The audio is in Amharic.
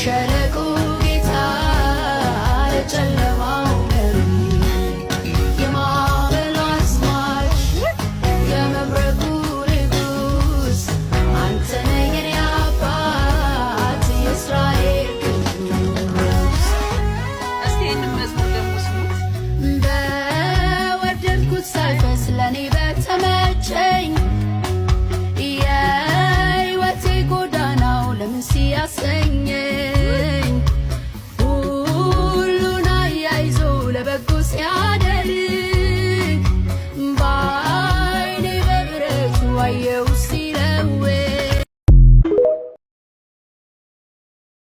የሸለቆ ጌታ የጨለማው መሪ የማዕበሉ አስማች የመብረቁ ንጉሥ አንተ ነህ የኔ አባት የእስራኤል ቅዱስ። እስቲ ይህንን መዝሙር ደግሞ ስሙት። በወደድኩት ሳይፈስ ለእኔ በተመቸኝ የሕይወቴ ጎዳናው ለምን ሲያሰኝ